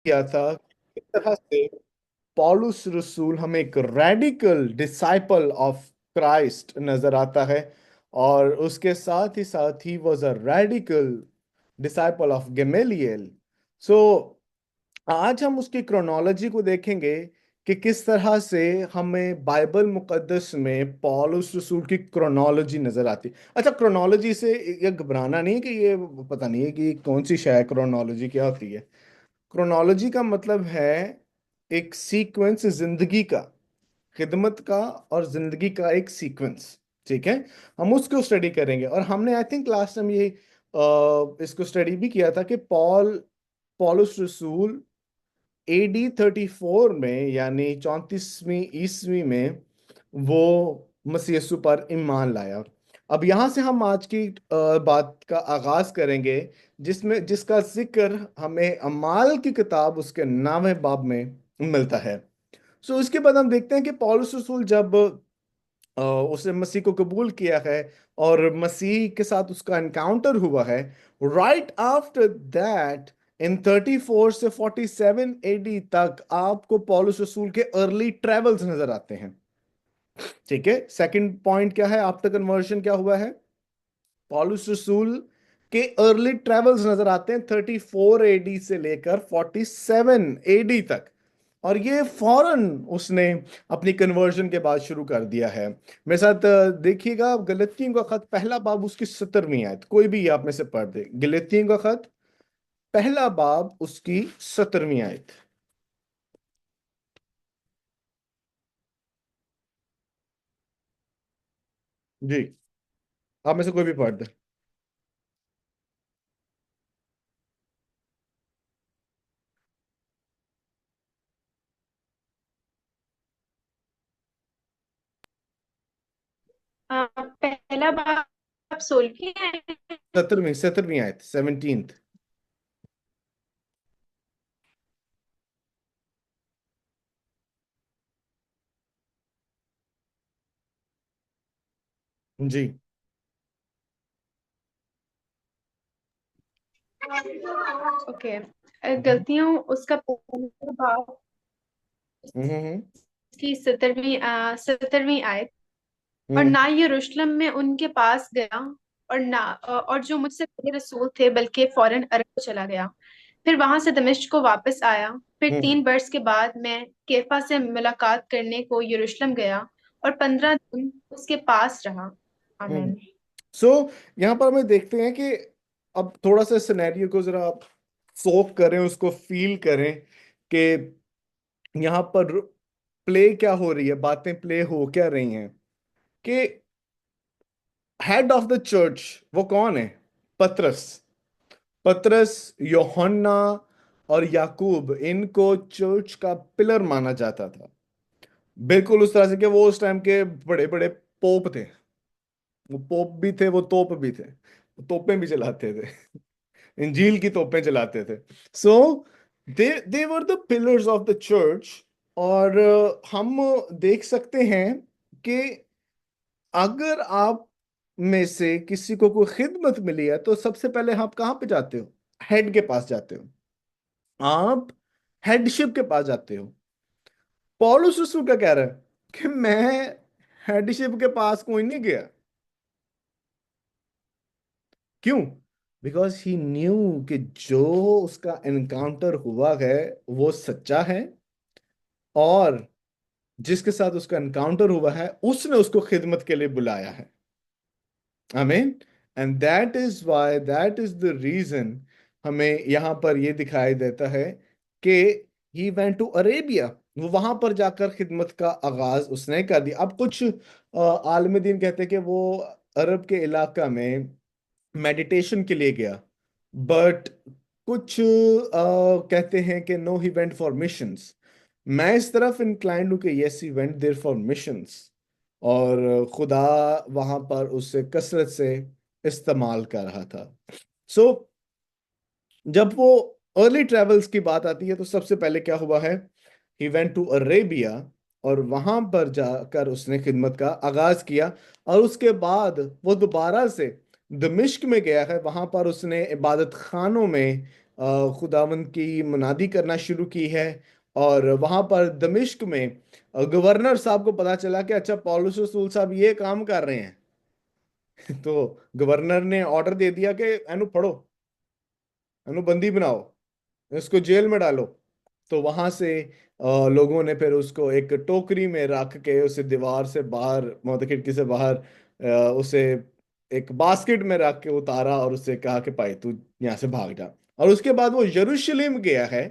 किया था किस तरह से पौलुस रसूल हमें एक रैडिकल डिसाइपल ऑफ क्राइस्ट नजर आता है, और उसके साथ ही was a radical disciple of Gamaliel. So आज हम उसकी क्रोनोलॉजी को देखेंगे कि किस तरह से हमें बाइबल मुकद्दस में पौलुस रसूल की क्रोनोलॉजी नजर आती है। अच्छा, क्रोनोलॉजी से ये घबराना नहीं है कि ये पता नहीं है कि कौन सी शय क्रोनोलॉजी क्या होती है। क्रोनोलॉजी का मतलब है एक सीक्वेंस, जिंदगी का, खिदमत का और जिंदगी का एक सीक्वेंस। ठीक है, हम उसको स्टडी करेंगे। और हमने आई थिंक लास्ट टाइम ये इसको स्टडी भी किया था कि पौलुस रसूल एडी 34 में, यानी 34वीं ईस्वी में, वो मसीह यीशु पर ईमान लाया। अब यहां से हम आज की बात का आगाज करेंगे, जिसका जिक्र हमें अमाल की किताब उसके 9वें बाब में मिलता है। सो इसके बाद हम देखते हैं कि पौलुस रसूल जब उसने मसीह को कबूल किया है और मसीह के साथ उसका एनकाउंटर हुआ है, राइट आफ्टर दैट इन 34 से 47 एडी तक आपको पौलुस रसूल के अर्ली ट्रेवल्स नजर आते हैं। ठीक है, सेकंड पॉइंट क्या है, आफ्टर कन्वर्शन क्या हुआ है? पौलुस रसूल के अर्ली ट्रेवल्स नजर आते हैं 34 एडी से लेकर 47 एडी तक। और ये फौरन उसने अपनी कन्वर्जन के बाद शुरू कर दिया है। मेरे साथ देखिएगा, गलतियों का खत पहला बाब उसकी 17वीं आयत, कोई भी ये आप में से पढ़ दे। गलतियों का खत पहला बाब उसकी 17वीं आयत। जी, आप में से कोई भी पढ़ दे। पहला बाप 16 है। 17वीं आयत, 17th। जी। ओके। गलतियों उसका पहला बाप हम्म। की 17वीं आयत। और हम्म। ना यरूशलेम में उनके पास गया, और ना और जो मुझसे पहले रसूल थे, बल्कि फौरन अरब को चला गया। फिर वहां से दमिश्क को वापस आया। फिर हम्म। 3 वर्ष के बाद मैं कैफा से मुलाकात करने को यरूशलेम गया, और 15 दिन उसके पास रहा। हम्म। आमीन। सो यहाँ पर हमें देखते हैं कि अब थोड़ा सा सिनेरियो को जरा आप सोक करें, उसको फील करें कि यहाँ पर प्ले क्या हो रही है, बातें प्ले हो क्या रही हैं। कि हेड ऑफ द चर्च वो कौन है? पतरस। पतरस, यूहन्ना और याकूब, इनको चर्च का पिलर माना जाता था। बिल्कुल उस तरह से कि वो उस टाइम के बड़े बड़े पोप थे। वो पोप भी थे, वो तोप भी थे, वो तोपें भी चलाते थे। इंजील की तोपें चलाते थे। So they they were the pillars of the church. और हम देख सकते हैं कि अगर आप में से किसी को कोई खिदमत मिली है तो सबसे पहले आप कहाँ पे जाते हो? हेड के पास जाते हो, आप हेडशिप के पास जाते हो। पौलुस रसूल क्या कह रहा है कि मैं हेडशिप के पास कोई नहीं गया। क्यों? बिकॉज ही न्यू कि जो उसका एनकाउंटर हुआ है वो सच्चा है, और जिसके साथ उसका एनकाउंटर हुआ है उसने उसको खिदमत के लिए बुलाया है। आमीन। And that is why, that is the reason हमें यहां पर यह दिखाई देता है कि ही वेंट टू अरेबिया। वो वहां पर जाकर खिदमत का आगाज उसने कर दिया। अब कुछ आलिम दीन कहते हैं कि वो अरब के इलाका में मेडिटेशन के लिए गया, बट कुछ कहते हैं कि no, he went for missions. मैं इस तरफ इंक्लाइंड हूं कि yes, he went there for missions, और खुदा वहां पर उससे कसरत से इस्तेमाल कर रहा था। सो जब वो अर्ली ट्रेवल्स की बात आती है तो सबसे पहले क्या हुआ है? ही वेंट टू अरेबिया, और वहां पर जाकर उसने खिदमत का आगाज किया। और उसके बाद वो दोबारा से दमिश्क में गया है, वहां पर उसने इबादत खानों में खुदावंद की मुनादी करना शुरू की है। और वहां पर दमिश्क में गवर्नर साहब को पता चला कि अच्छा पौलुस रसूल साहब ये काम कर रहे हैं। तो गवर्नर ने ऑर्डर दे दिया कि एनु पढ़ो, एनु बंदी बनाओ, इसको जेल में डालो। तो वहां से लोगों ने फिर उसको एक टोकरी में रख के उसे दीवार से बाहर, मतलब खिड़की से बाहर, उसे एक बास्केट में रख के उतारा और उससे कहा कि भाई तू यहाँ से भाग जा। और उसके बाद वो यरूशलेम गया है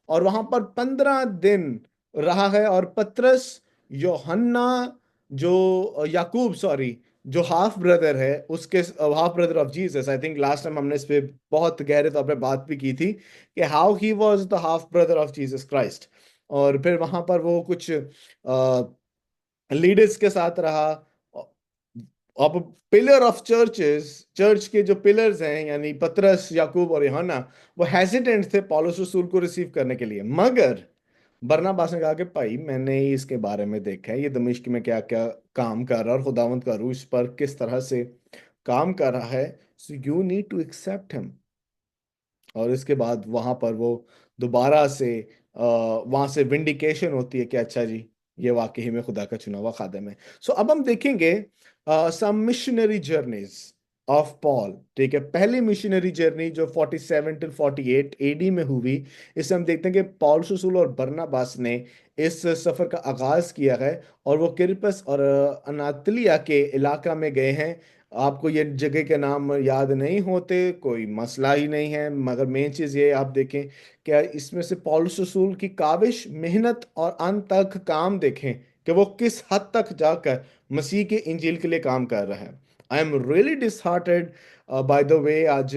और वहां पर 15 दिन रहा है। और पतरस, यूहन्ना, जो याकूब सॉरी, जो हाफ ब्रदर है उसके, half brother of Jesus, I think last time हमने इस पे बहुत गहरे तौर पे बात भी की थी कि how he was the half brother of Jesus Christ. और फिर वहां पर वो कुछ लीडर्स के साथ रहा। अब पिलर ऑफ चर्चेस, चर्च के जो पिलर्स हैं यानी पतरस, याकूब और यूहन्ना, वो हेजिटेंट थे पौलुस रसूल को रिसीव करने के लिए। मगर बरनबास ने कहा कि भाई मैंने ही इसके बारे में देखा है, ये दमिश्क में क्या क्या काम कर रहा है और खुदावंत का रूह इस पर किस तरह से काम कर रहा है। So you need to accept him. और इसके बाद वहां पर वो दोबारा से वहां से विंडिकेशन होती है कि अच्छा जी, ये वाकई में खुदा का चुना हुआ खादिम है। सो अब हम देखेंगे सम मिशनरी जर्नीज ऑफ पॉल। ठीक है, पहली मिशनरी जर्नी जो 47 टू 48 एडी में हुई, इससे हम देखते हैं कि पौल रसूल और बरनबास ने इस सफर का आगाज किया है। और वो किरपस और अनातलिया के इलाका में गए हैं। आपको ये जगह के नाम याद नहीं होते, कोई मसला ही नहीं है, मगर मेन चीज ये आप देखें क्या इसमें से पौलुस रसूल की काविश, मेहनत और अंत तक काम देखें कि वो किस हद तक जाकर मसीह के इंजील के लिए काम कर रहा है। I am really disheartened by the way, आज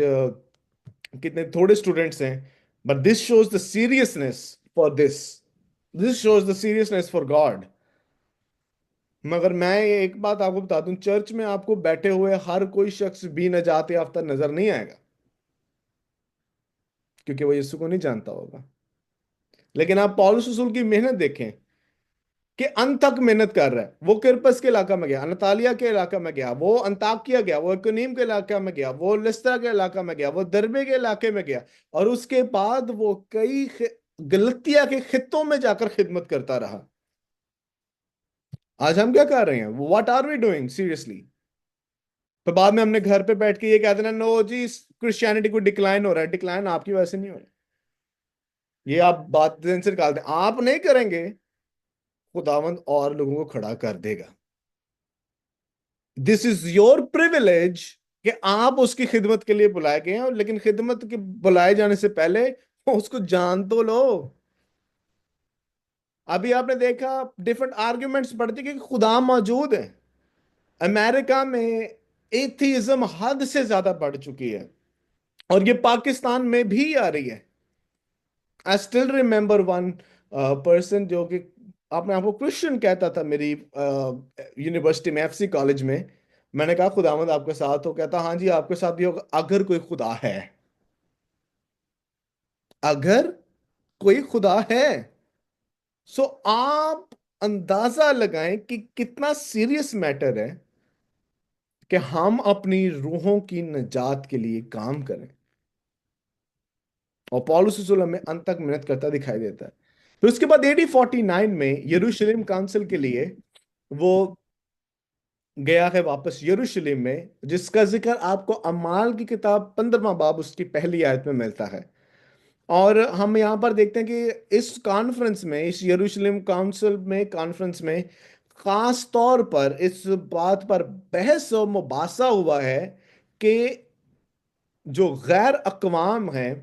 कितने थोड़े स्टूडेंट्स हैं, but this shows the seriousness for this shows the seriousness for God. मगर मैं ये एक बात आपको बता दूं, चर्च में आपको बैठे हुए हर कोई शख्स भी नजात याफ्ता नजर नहीं आएगा, क्योंकि वो यीशु को नहीं जानता होगा। लेकिन आप पौलुस रसूल की मेहनत देखें कि अंत तक मेहनत कर रहा है। वो किरपस के इलाका में गया, अनतालिया के इलाका में गया, वो अंताकिया गया, वो इकुनिम के इलाका में गया, वो लिस्त्रा के इलाका में गया, वो दरबे के इलाके में गया। और उसके बाद वो गलतिया के खित्तों में जाकर खिदमत करता रहा। आज हम क्या कर रहे हैं? What are we doing seriously? तो बाद में हमने घर पे बैठ के ये कहते हैं नो जी क्रिश्चियनिटी को डिक्लाइन हो रहा है। डिक्लाइन आपकी वजह से नहीं हो रहा, ये आप बात दिन से निकालते हैं। आप नहीं करेंगे, खुदावंद और लोगों को खड़ा कर देगा। दिस इज योर प्रिविलेज कि आप उसकी खिदमत के लिए बुलाए गए हैं, लेकिन खिदमत के बुलाए जाने से पहले उसको जान तो लो। अभी आपने देखा डिफरेंट आर्ग्यूमेंट्स बढ़ती कि खुदा मौजूद है। अमेरिका में एथीज्म हद से ज्यादा बढ़ चुकी है और ये पाकिस्तान में भी आ रही है। I still remember one person जो कि अपने आप को क्रिश्चियन कहता था, मेरी यूनिवर्सिटी में, एफसी कॉलेज में। मैंने कहा खुदावंद आपके साथ हो? कहता हाँ जी आपके साथ भी होगा, अगर कोई खुदा है। अगर कोई खुदा है। सो आप अंदाजा लगाएं कि कितना सीरियस मैटर है कि हम अपनी रूहों की निजात के लिए काम करें। और पौलुस रसूल हमें अंत तक मेहनत करता दिखाई देता है। फिर उसके बाद एडी 49 में यरूशलेम काउंसिल के लिए वो गया है वापस यरूशलेम में, जिसका जिक्र आपको अमाल की किताब 15वां बाब उसकी पहली आयत में मिलता है। और हम यहाँ पर देखते हैं कि इस कॉन्फ्रेंस में, इस यरूशलेम काउंसिल में, कॉन्फ्रेंस में खास तौर पर इस बात पर बहस और मुबासा हुआ है कि जो गैर अकवाम हैं,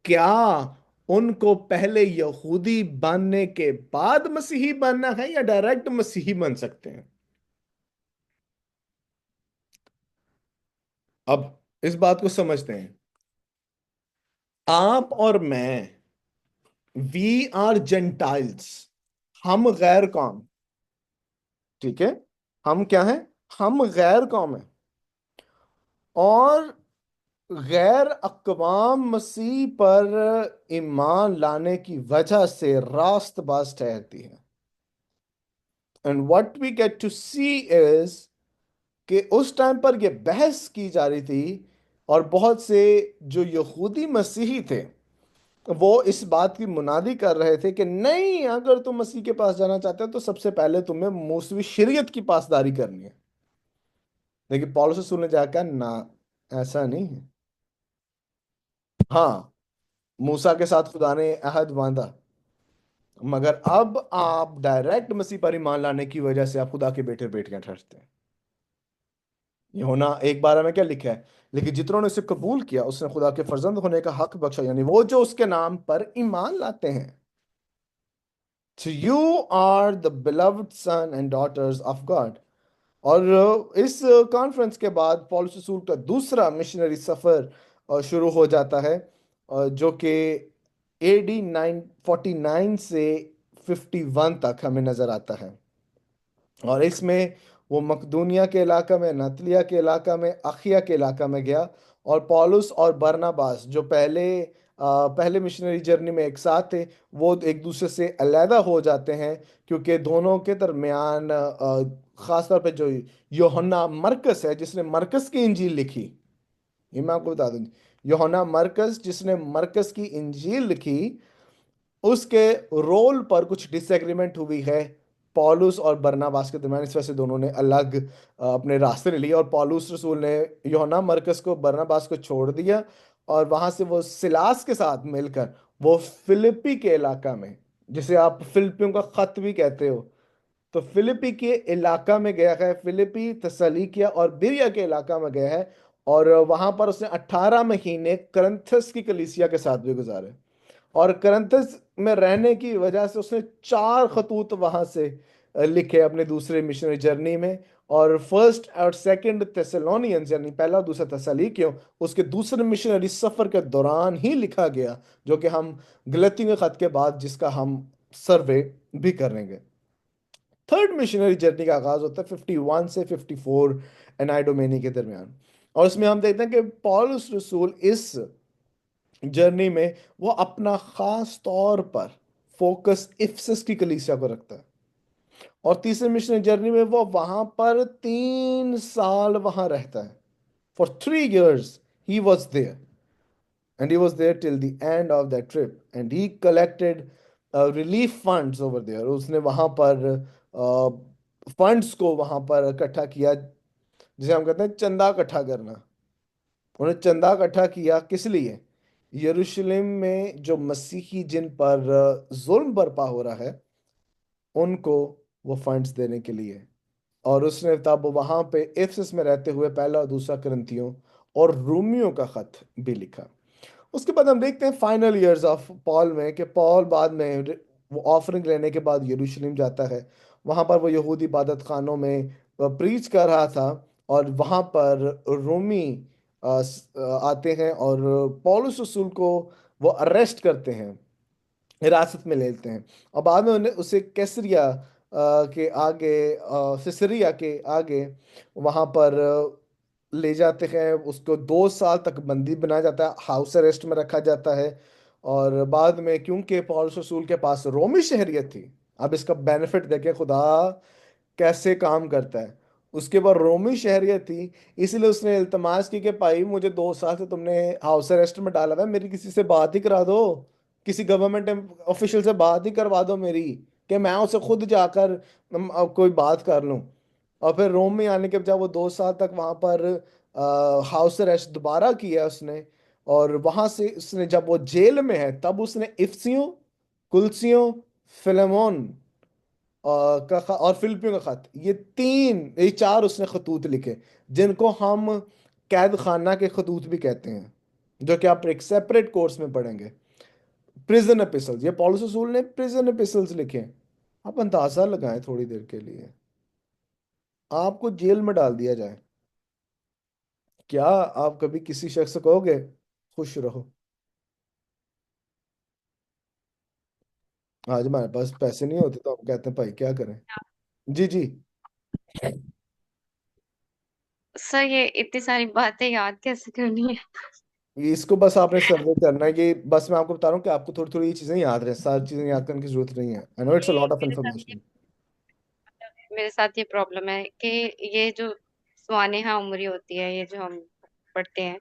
क्या उनको पहले यहूदी बनने के बाद मसीही बनना है या डायरेक्ट मसीही बन सकते हैं। अब इस बात को समझते हैं। आप और मैं, वी आर जेंटाइल्स, हम गैर कौम। ठीक है, हम क्या हैं? हम गैर कौम हैं। और गैर अकवाम मसीह पर ईमान लाने की वजह से रास्तबाज ठहरती है। And what we get to see is कि उस टाइम पर यह बहस की जा रही थी और बहुत से जो यहूदी मसीही थे वो इस बात की मुनादी कर रहे थे कि नहीं, अगर तुम मसीह के पास जाना चाहते हो तो सबसे पहले तुम्हें मूसवी शरीयत की पासदारी करनी है। लेकिन पौलुस रसूल ने जाकर कहा, ना, ऐसा नहीं है। हाँ, मूसा के साथ खुदा ने अहद बांधा, मगर अब आप डायरेक्ट मसीह पर ईमान लाने की वजह से आप खुदा के बेटे बेटियां ठहरते हैं। यूहन्ना 1:12 में क्या लिखा है? लेकिन जितनों ने उसे कबूल किया उसने खुदा के फर्जंद होने का हक बख्शा, यानी वो जो उसके नाम पर ईमान लाते हैं। So you are the beloved son and daughters of God। और इस कॉन्फ्रेंस के बाद पौलुस रसूल का दूसरा मिशनरी सफर शुरू हो जाता है, जो कि AD 949 से 51 तक हमें नजर आता है। और इसमें वो मकदूनिया के इलाका में, नतलिया के इलाका में, अखिया के इलाका में गया। और पौलुस और बरनबास जो पहले मिशनरी जर्नी में एक साथ थे, वो एक दूसरे से अलहदा हो जाते हैं, क्योंकि दोनों के दरमियान खासतौर पे जो यूहन्ना मरकस है जिसने मरकस की इंजील लिखी, ये मैं आपको बता दूं, यूहन्ना मरकस जिसने मरकस की इंजील लिखी, उसके रोल पर कुछ डिसएग्रीमेंट हुई है पौलुस और बरनबास के दरमियान। इस वजह से दोनों ने अलग अपने रास्ते ले लिए, और पौलुस रसूल ने यूहन्ना मरकस को, बरनबास को छोड़ दिया, और वहां से वो सिलास के साथ मिलकर वो फिलिपी के इलाका में, जिसे आप फिलिपियों का खत भी कहते हो, तो फिलिपी के इलाका में गया है। फिलिपी, तसलीकिया और बिरिया के इलाका में गया है। और वहां पर उसने 18 महीने करंथस की कलीसिया के साथ भी गुजारे। और करंथस में रहने की वजह से उसने 4 खतूत वहां से लिखे अपने दूसरे मिशनरी जर्नी में। और फर्स्ट और सेकंड थेसलोनियंस, यानी पहला और दूसरा थेसलोनिकियों, उसके दूसरे मिशनरी सफर के दौरान ही लिखा गया, जो कि हम गलतियों के खत के बाद जिसका हम सर्वे भी करेंगे। थर्ड मिशनरी जर्नी का आगाज होता है 51 से 54 एनाइडोमेनी के दरमियान। और उसमें हम देखते हैं कि पौलुस रसूल इस जर्नी में वो अपना खास तौर पर फोकस इफिसस की कलीसिया को रखता है। और तीसरे मिशनरी जर्नी में वो वहां पर 3 साल वहां रहता है। For 3 years he was there, and he was there till the end of that trip, and he collected relief funds over there। उसने वहां पर फंड्स को वहां पर इकट्ठा किया, जिसे हम कहते हैं चंदा इकट्ठा करना। उन्होंने चंदा इकट्ठा किया किस लिए? यरूशलेम में जो मसीही जिन पर जुल्म बर्पा हो रहा है, उनको वो फंड्स देने के लिए। और उसने तब वहां पे इफिसस में रहते हुए पहला और दूसरा करंथियों और रोमियो का खत भी लिखा। उसके बाद हम देखते हैं फाइनल इयर्स ऑफ पॉल में, कि पॉल बाद में वो ऑफरिंग लेने के बाद यरूशलेम जाता है। वहां पर वो यहूदी इबादत खानों में प्रीच कर रहा था। और वहां पर रोमी आते हैं और पौलुस रसूल को वो अरेस्ट करते हैं, हिरासत में लेते हैं। और बाद में उन्हें उसे कैसरिया के आगे, सिसरिया के आगे वहां पर ले जाते हैं। उसको 2 साल तक बंदी बनाया जाता है, हाउस अरेस्ट में रखा जाता है। और बाद में क्योंकि पौलुस रसूल के पास रोमी शहरियत थी, अब इसका बेनिफिट देखे खुदा कैसे काम करता है। उसके बाद रोमी शहरियत थी, इसलिए उसने इल्तमास की कि भाई मुझे 2 साल से तुमने हाउस अरेस्ट में डाला हुआ है, मेरी किसी से बात ही करा दो, किसी गवर्नमेंट ऑफिशियल से बात ही करवा दो मेरी, कि मैं उससे खुद जाकर कोई बात कर लूं। और फिर रोम में आने के जब वो 2 साल तक वहां पर हाउस अरेस्ट दोबारा किया उसने। और वहां से उसने, जब वो जेल में है, तब उसने इफ्सियों, कुलसियों, फिलेमोन और फिलिपियों का खत, ये चार उसने खतूत लिखे, जिनको हम कैद खाना के खतूत भी कहते हैं, जो कि आप एक सेपरेट कोर्स में पढ़ेंगे। प्रिजन एपिसल्स, ये पौलुस रसूल ने प्रिजन एपिसल्स लिखे हैं। आप अंदाजा लगाएं थोड़ी देर के लिए, आपको जेल में डाल दिया जाए, क्या आप कभी किसी शख्स से कहोगे खुश रहो? आज हमारे पास पैसे नहीं होते तो हम कहते हैं भाई क्या करें। जी जी। सर ये इतनी सारी बातें याद कैसे करनी है? इसको बस आपने सर्वे करना है, कि बस मैं आपको बता रहा हूँ कि आपको थोड़ी थोड़ी ये चीजें याद रहे, सारी चीजें याद करने की जरूरत नहीं है। I know it's a lot of information. मेरे साथ ये प्रॉब्लम है कि ये जो स्वानेहा उमरी होती है, ये जो हम पढ़ते हैं,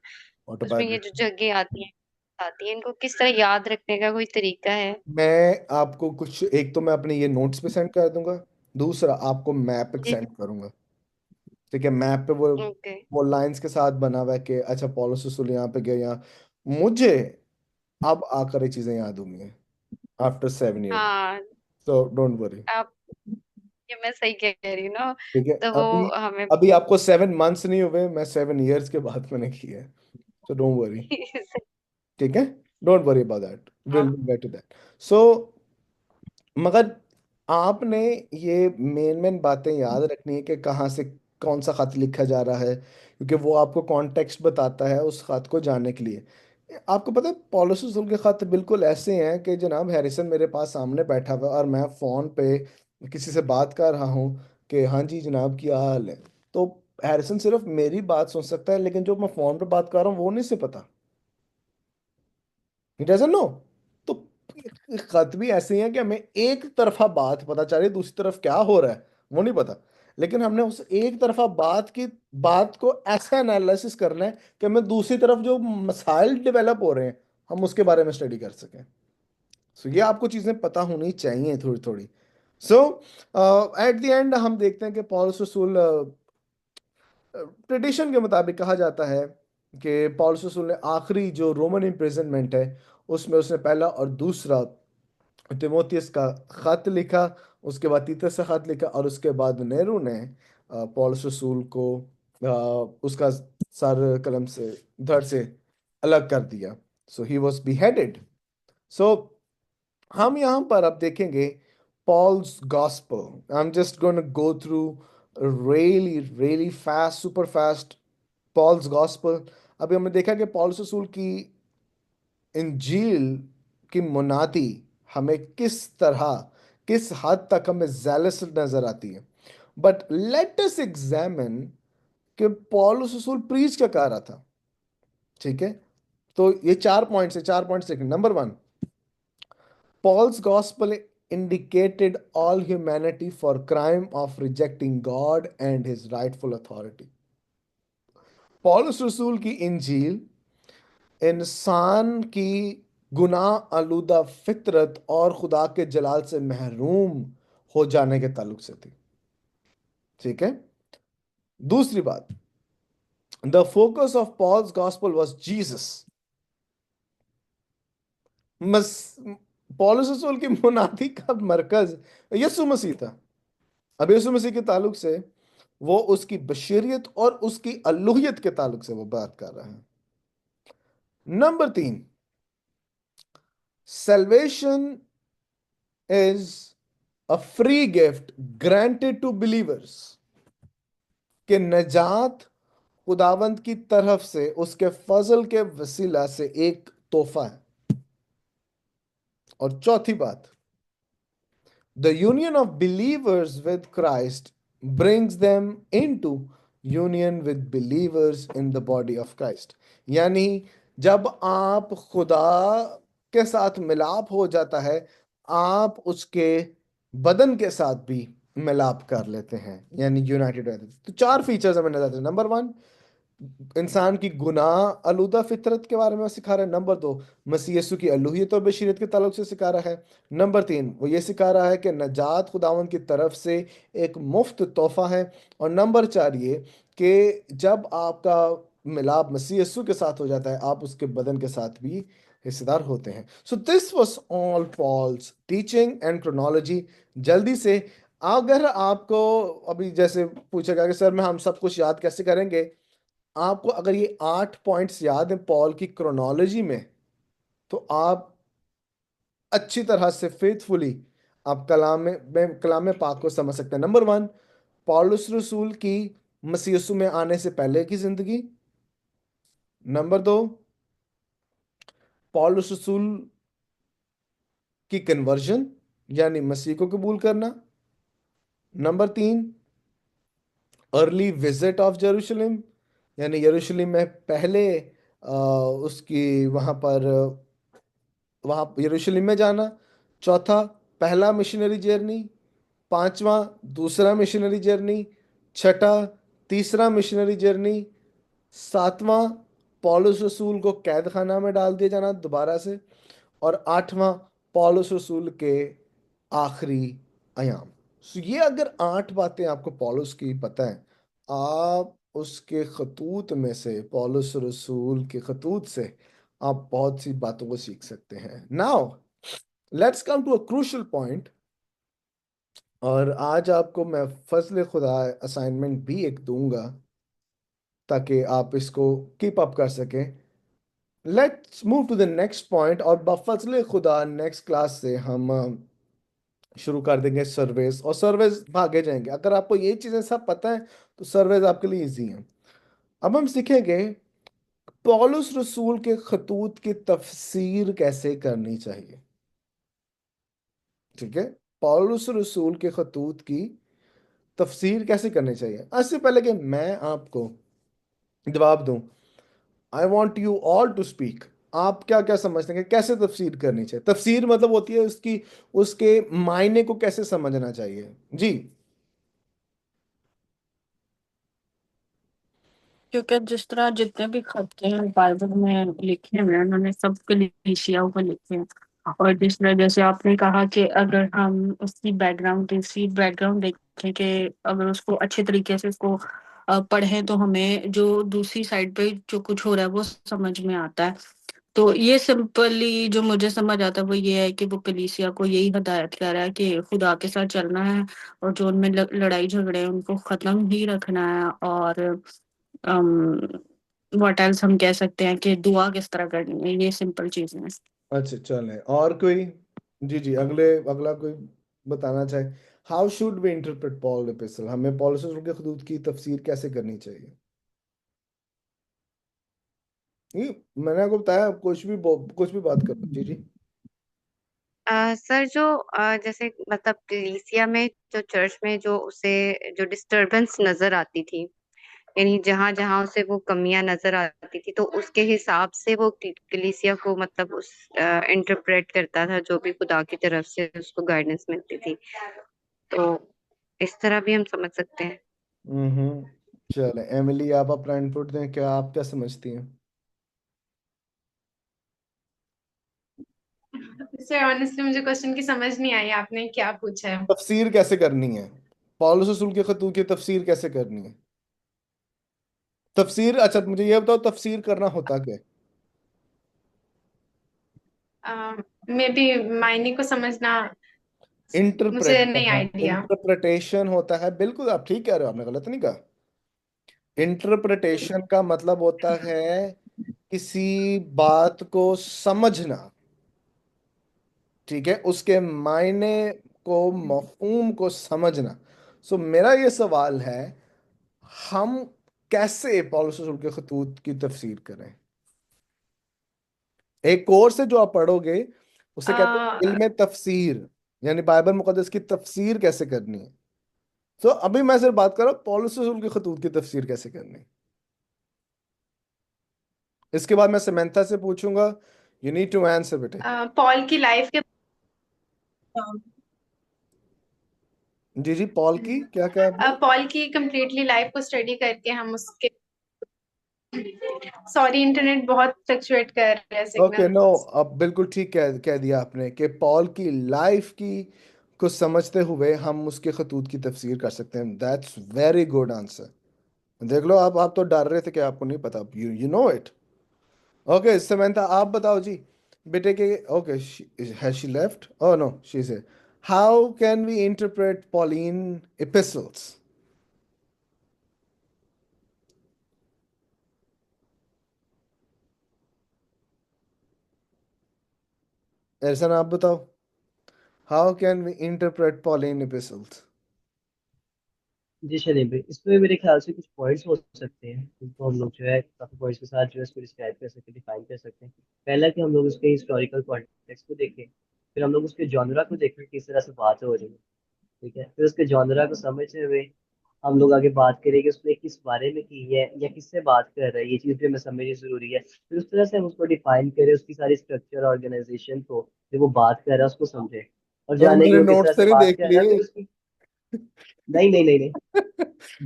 उसमें ये जो ऑटोबायोग्राफी। जगें आती हैं, आती है, इनको किस तरह याद रखने का कोई तरीका है? मैं आपको कुछ, एक तो मैं अपने ये नोट्स पे सेंड कर दूंगा, दूसरा आपको मैप पे जी। सेंड करूंगा। ठीक है, मैप पे ओके। वो लाइंस के साथ बना हुआ है कि अच्छा पॉलुस रसूल यहाँ पे गया, यहाँ। मुझे अब आकर ये चीजें याद हुई हैं आफ्टर 7 years, हाँ। So don't worry. आप, ये मैं सही कह रही हूँ ना? ठीक है, तो अभी वो हमें अभी आपको 7 months नहीं हुए, मैं 7 years के बाद मैंने किया है, सो डोंट वरी। ठीक है, don't worry about that, will हाँ। Get to that. सो मगर आपने ये मेन मेन बातें याद रखनी है कि कहाँ से कौन सा खत लिखा जा रहा है, क्योंकि वो आपको कॉन्टेक्स्ट बताता है उस खत को जानने के लिए। आपको पता है पॉलुस रसूल के खत बिल्कुल ऐसे हैं कि जनाब हैरिसन मेरे पास सामने बैठा हुआ है और मैं फोन पे किसी से बात कर रहा हूँ कि हाँ जी जनाब क्या हाल है, तो हैरिसन सिर्फ मेरी बात सुन सकता है, लेकिन जो मैं फोन पे बात कर रहा हूँ वो नहीं से पता, ही डजंट नो। तो खत भी ऐसे ही है कि हमें एक तरफा बात पता चल रही है, दूसरी तरफ क्या हो रहा है वो नहीं पता, लेकिन हमने उस एक तरफा बात की बात को ऐसा एनालिसिस करना है कि हमें दूसरी तरफ जो मसाइल डेवलप हो रहे हैं हम उसके बारे में स्टडी कर सकें। सो ये आपको चीजें पता होनी चाहिए थोड़ी थोड़ी। सो एट द एंड हम देखते हैं कि पॉलुस रसूल, ट्रेडिशन के मुताबिक कहा जाता है कि पॉलुस रसूल ने आखिरी जो रोमन इम्प्रिजनमेंट है उसमें उसने पहला और दूसरा तिमोथियस का खत लिखा, उसके बाद तीतस का खत लिखा, और उसके बाद नेहरू ने पौलुस रसूल को उसका सर कलम से धड़ से अलग कर दिया। सो ही वॉज beheaded। सो हम यहाँ पर अब देखेंगे Paul's gospel. I am just going to go through really really fast, super fast, Paul's gospel. अभी हमने देखा कि पौलुस रसूल की इंजील की मुनादी हमें किस तरह, किस हद तक हमें zealous नजर आती है। बट लेट अस एग्जामिन कि पौलुस रसूल प्रीच क्या कर रहा था। ठीक है, तो ये 4 पॉइंट्स है, 4 पॉइंट्स देखें। Number 1, Paul's gospel indicated all humanity for crime of rejecting God and his rightful authority। पौलुस रसूल की इंजील इंसान की गुनाह आलूदा फितरत और खुदा के जलाल से महरूम हो जाने के ताल्लुक से थी। ठीक है, दूसरी बात, the focus of Paul's gospel was Jesus. मस पौलुस रसूल की मुनादी का मरकज यीशु मसीह था। अब यीशु मसीह के ताल्लुक से वो उसकी बशरियत और उसकी अलूहियत के ताल्लुक से वो बात कर रहा है। Number 3, salvation is a free gift granted to believers, कि नजात खुदावंद की तरफ से उसके फजल के वसीला से एक तोहफा है। और चौथी बात, the union of believers with Christ brings them into union with believers in the body of Christ. यानी जब आप खुदा के साथ मिलाप हो जाता है, आप उसके बदन के साथ भी मिलाप कर लेते हैं, यानी यूनाइटेड रहते हैं। तो 4 फीचर्स हमें नजर आते हैं। नंबर 1, इंसान की गुनाह आलूदा फितरत के बारे में सिखा रहा है। नंबर 2, मसीह यीशु की अलूहियत और बशीरत के ताल्लुक से सिखा रहा है। नंबर 3, वो ये सिखा रहा है कि नजात खुदावन की तरफ से एक मुफ्त तोहफा है। और नंबर 4 ये कि जब आपका मिलाप मसीह यीशु के साथ हो जाता है, आप उसके बदन के साथ भी हिस्सेदार होते हैं। So this was all Paul's teaching and chronology. जल्दी से, अगर आपको अभी जैसे पूछेगा कि सर मैं हम सब कुछ याद कैसे करेंगे, आपको अगर ये 8 पॉइंट्स याद हैं पॉल की क्रोनोलॉजी में, तो आप अच्छी तरह से फेथफुली आप कलाम में पाक को समझ सकते हैं। नंबर 1, पौलुस रसूल की मसीह यीशु में आने से पहले की जिंदगी। नंबर 2, पौलुस रसूल की कन्वर्जन, यानी मसीह को कबूल करना। Number 3, early visit of Jerusalem, यानी यरूशलेम में पहले उसकी वहां यरूशलेम में जाना। चौथा, पहला मिशनरी जर्नी। पांचवा, दूसरा मिशनरी जर्नी। छठा, तीसरा मिशनरी जर्नी। सातवां, पौलुस रसूल को कैद खाना में डाल दिया जाना दोबारा से। और आठवां, पौलुस रसूल के आखिरी अयाम। सो ये अगर 8 बातें आपको पौलुस की पता है, आप उसके खतूत में से, पौलुस रसूल के खतूत से आप बहुत सी बातों को सीख सकते हैं। Now let's come to a crucial point. और आज आपको मैं फजल खुदा असाइनमेंट भी एक दूंगा ताकि आप इसको कीप अप कर सकें। Let's move to the next point, और बफजल खुदा नेक्स्ट क्लास से हम शुरू कर देंगे सर्वेस, और सर्वेस भागे जाएंगे। अगर आपको ये चीजें सब पता है तो सर्वेस आपके लिए इजी हैं। अब हम सीखेंगे पौलुस रसूल के खतूत की तफसीर कैसे करनी चाहिए। ठीक है, पौलुस रसूल के खतूत की तफसीर कैसे करनी चाहिए। इससे पहले कि मैं आपको जवाब दूं, I want you all to speak. आप क्या क्या समझते हैं कि कैसे तफसीर करनी चाहिए। तफसीर मतलब होती है उसकी, उसके मायने को कैसे समझना चाहिए। जी। क्योंकि जिस तरह जितने भी खत हैं बाइबल में लिखे हुए हैं उन्होंने सब कलीसियाओं को लिखे हैं। और जिस तरह जैसे आपने कहा कि अगर हम उसकी बैकग्राउंड देखें कि अगर उसको अच्छे तरीके से उसको पढ़ें तो हमें जो दूसरी साइड पे जो कुछ हो रहा है वो समझ में आता है। तो ये सिंपली जो मुझे समझ आता है वो ये है कि वो कलीसिया को यही हदायत कर रहा है कि खुदा के साथ चलना है, और जो उनमें लड़ाई झगड़े हैं उनको खत्म ही रखना है। और व्हाट एल्स हम कह सकते हैं कि दुआ किस तरह करनी है, ये सिंपल चीजें हैं। अच्छा चले, और कोई। जी जी, अगला कोई बताना चाहे। How should we interpret Paul epistle, हमें पौलुस रसूल के खतूत की तफसीर कैसे करनी चाहिए। ये मैंने आपको बताया, कुछ भी बात करो। जी जी। सर जो जैसे मतलब कलीसिया में जो चर्च में जो उसे जो डिस्टरबेंस नजर आती थी, यानी जहां जहां उसे वो कमियां नजर आती थी तो उसके हिसाब से वो कलीसिया को मतलब उस इंटरप्रेट करता था जो भी खुदा की तरफ से उसको गाइडेंस मिलती थी। तो इस तरह भी हम समझ सकते हैं। हम्म। चले एमिली, आप अपना इनपुट दें, क्या आप क्या समझती हैं। सर ऑनेस्टली मुझे क्वेश्चन की समझ नहीं आई, आपने क्या पूछा है? तफसीर कैसे करनी है, पौलुस रसूल के खतूत की तफसीर कैसे करनी है। तफसीर, अच्छा मुझे ये बताओ तफसीर करना होता क्या है। मे बी मायने को समझना। मुझे इंटरप्रेट नहीं करना, आइडिया। इंटरप्रिटेशन होता है। बिल्कुल आप ठीक कह रहे हो, आपने गलत नहीं कहा। इंटरप्रिटेशन का मतलब होता है किसी बात को समझना। ठीक है, उसके मायने को, मफहूम को समझना। सो मेरा ये सवाल है, हम कैसे पौलुस रसूल के खतूत की तफसीर करें। एक कोर्स है जो आप पढ़ोगे, उसे कहते हैं इल्म तफसीर, यानी बाइबल मुकद्दस की तफसीर कैसे करनी है। तो अभी मैं सिर्फ बात कर रहा हूँ पौलुस रसूल के खतूत की तफसीर कैसे करनी है। इसके बाद मैं समंथा से पूछूंगा। यू नीड टू आंसर बेटे। पॉल की लाइफ के जी जी, पॉल की क्या क्या आपने। पॉल की कंप्लीटली लाइफ को स्टडी करके हम उसके, सॉरी इंटरनेट बहुत फ्लक्चुएट कर रहा है ओके, सिग्नल। नो, अब बिल्कुल ठीक कह दिया आपने कि पॉल की लाइफ की को समझते हुए हम उसके खतूत की तफसीर कर सकते हैं। That's very good answer. देख लो, आप तो डर रहे थे कि आपको नहीं पता, you know it. Okay Samantha, आप बताओ जी बेटे के। Okay, has she left, oh no she is here. How can we interpret Pauline epistles. ऐसा ना, आप बताओ। How can we interpret Pauline epistles. जी चलिए भाई, इसमें मेरे ख्याल से कुछ पॉइंट्स हो सकते हैं जिनको हम लोग जो है काफी पॉइंट्स के साथ जो है इसको डिस्क्राइब कर सकते हैं, डिफाइन कर सकते हैं। पहला कि हम लोग उसके हिस्टोरिकल कॉन्टेक्स्ट को देखें, फिर हम लोग उसके जॉनरा को देखें किस तरह से बात हो रही है। ठीक है, फिर उसके जॉनरा को समझते हुए हम लोग आगे बात करेंगे उसने किस बारे में की है या किससे बात कर रहा है, ये चीज़ भी हमें समझनी जरूरी है। फिर उस तरह से हम उसको डिफाइन करें, उसकी सारी स्ट्रक्चर ऑर्गेनाइजेशन को, जब वो बात कर रहा है उसको समझे और और जाने कि मेरे वो किस तरह नोट्स से तेरे बात देख कर रहा है। लिए। फिर उसकी, नहीं नहीं नहीं नहीं,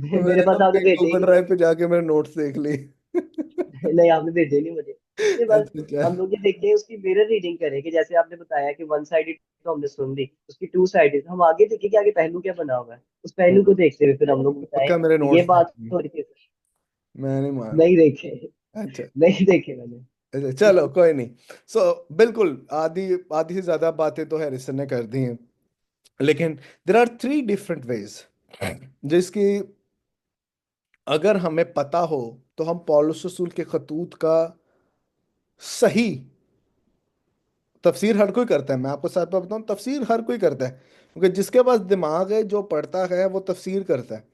मेरे मैंने पास ना आपने अपने भेजे ही गूगल नहीं। ड्राइव पे जाके मेरे नोट्स देख लिए। नहीं आपने भेजे नहीं मुझे। उसके बाद अच्छा अच्छा। हम लोग ये देखते हैं उसकी मिरर रीडिंग करें कि जैसे आपने बताया कि वन साइडेड तो हमने सुन ली, उसकी टू साइडेड हम आगे देखें कि आगे पहलू क्या बना हुआ है, उस पहलू को देखते हुए फिर हम लोग बताएं पक्का मेरे कि ये नोट्स बात देखे? हो रही थी। मैं नहीं मारा। नहीं देखे, अच्छा नहीं देखे मैंने। अच्छा, चलो कोई नहीं। बिल्कुल आधी आधी से ज्यादा बातें तो हैरिसन ने कर दी हैं, लेकिन there are three different ways जिसकी अगर हमें पता हो तो हम पौलुस रसूल के खतूत का सही तफसीर हर कोई करता है। मैं आपको साथ में बताऊं, तफसीर हर कोई करता है, क्योंकि जिसके पास दिमाग है जो पढ़ता है वो तफसीर करता है।